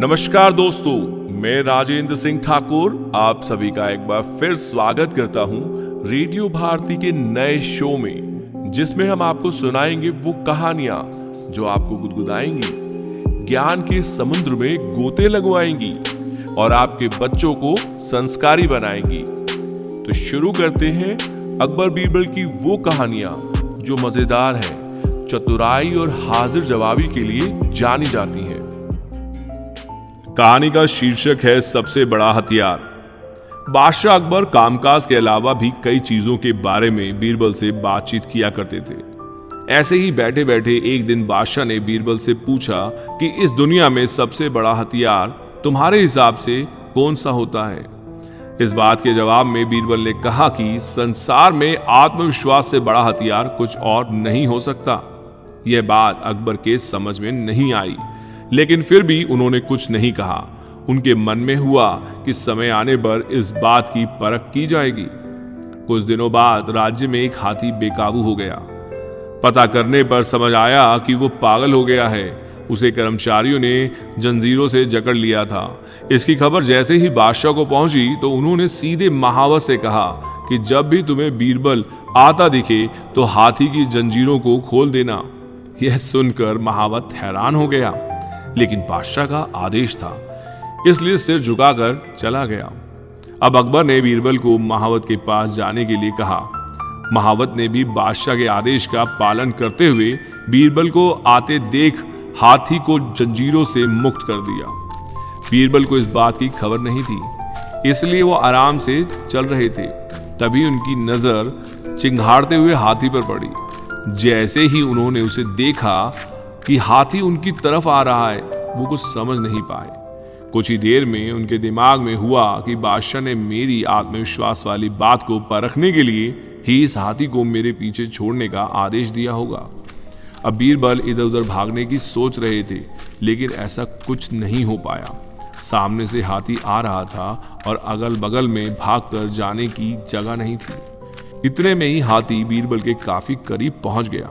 नमस्कार दोस्तों, मैं राजेंद्र सिंह ठाकुर आप सभी का एक बार फिर स्वागत करता हूं रेडियो भारती के नए शो में, जिसमें हम आपको सुनाएंगे वो कहानियां जो आपको गुदगुदाएंगी, ज्ञान के समुद्र में गोते लगवाएंगी और आपके बच्चों को संस्कारी बनाएंगी। तो शुरू करते हैं अकबर बीरबल की वो कहानियां जो मजेदार है, चतुराई और हाजिर जवाबी के लिए जानी जाती हैं। कहानी का शीर्षक है सबसे बड़ा हथियार। बादशाह अकबर कामकाज के अलावा भी कई चीजों के बारे में बीरबल से बातचीत किया करते थे। ऐसे ही बैठे बैठे एक दिन बादशाह ने बीरबल से पूछा कि इस दुनिया में सबसे बड़ा हथियार तुम्हारे हिसाब से कौन सा होता है। इस बात के जवाब में बीरबल ने कहा कि संसार में आत्मविश्वास से बड़ा हथियार कुछ और नहीं हो सकता। यह बात अकबर के समझ में नहीं आई, लेकिन फिर भी उन्होंने कुछ नहीं कहा। उनके मन में हुआ कि समय आने पर इस बात की परख की जाएगी। कुछ दिनों बाद राज्य में एक हाथी बेकाबू हो गया। पता करने पर समझ आया कि वो पागल हो गया है। उसे कर्मचारियों ने जंजीरों से जकड़ लिया था। इसकी खबर जैसे ही बादशाह को पहुंची तो उन्होंने सीधे महावत से कहा कि जब भी तुम्हें बीरबल आता दिखे तो हाथी की जंजीरों को खोल देना। यह सुनकर महावत हैरान हो गया, लेकिन बादशाह का आदेश था, इसलिए सिर झुकाकर चला गया। अब अकबर ने बीरबल को महावत के पास जाने के लिए कहा। महावत ने भी बादशाह के आदेश का पालन करते हुए बीरबल को आते देख हाथी को जंजीरों से मुक्त कर दिया। बीरबल को इस बात की खबर नहीं थी, इसलिए वो आराम से चल रहे थे। तभी उनकी नजर चिंघाड़ते हुए हाथी पर पड़ी। जैसे ही उन्होंने उसे देखा कि हाथी उनकी तरफ आ रहा है, वो कुछ समझ नहीं पाए। कुछ ही देर में उनके दिमाग में हुआ कि बादशाह ने मेरी आत्मविश्वास वाली बात को परखने के लिए ही इस हाथी को मेरे पीछे छोड़ने का आदेश दिया होगा। अब बीरबल इधर उधर भागने की सोच रहे थे, लेकिन ऐसा कुछ नहीं हो पाया। सामने से हाथी आ रहा था और अगल बगल में भागकर जाने की जगह नहीं थी। इतने में ही हाथी बीरबल के काफी करीब पहुंच गया।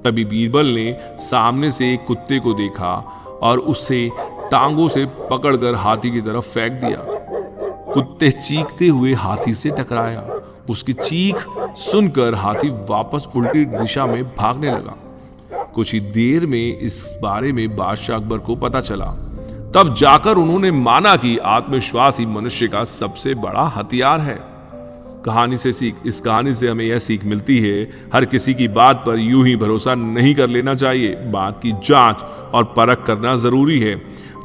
तभी बीरबल ने सामने से एक कुत्ते को देखा और उसे टांगों से पकड़कर हाथी की तरफ फेंक दिया। कुत्ते चीखते हुए हाथी से टकराया। उसकी चीख सुनकर हाथी वापस उल्टी दिशा में भागने लगा। कुछ ही देर में इस बारे में बादशाह अकबर को पता चला। तब जाकर उन्होंने माना कि आत्मविश्वास ही मनुष्य का सबसे बड़ा हथियार है। इस कहानी से हमें यह सीख मिलती है, हर किसी की बात पर यूं ही भरोसा नहीं कर लेना चाहिए। बात की जांच और परख करना जरूरी है।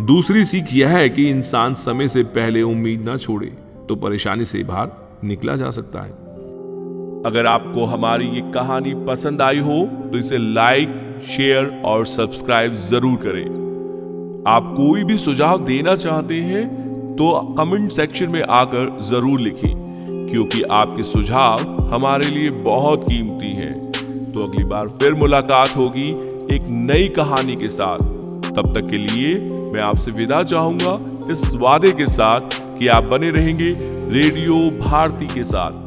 दूसरी सीख यह है कि इंसान समय से पहले उम्मीद ना छोड़े तो परेशानी से बाहर निकला जा सकता है। अगर आपको हमारी ये कहानी पसंद आई हो तो इसे लाइक, शेयर और सब्सक्राइब जरूर करें। आप कोई भी सुझाव देना चाहते हैं तो कमेंट सेक्शन में आकर जरूर लिखें, क्योंकि आपके सुझाव हमारे लिए बहुत कीमती हैं। तो अगली बार फिर मुलाकात होगी एक नई कहानी के साथ। तब तक के लिए मैं आपसे विदा चाहूंगा इस वादे के साथ कि आप बने रहेंगे रेडियो भारती के साथ।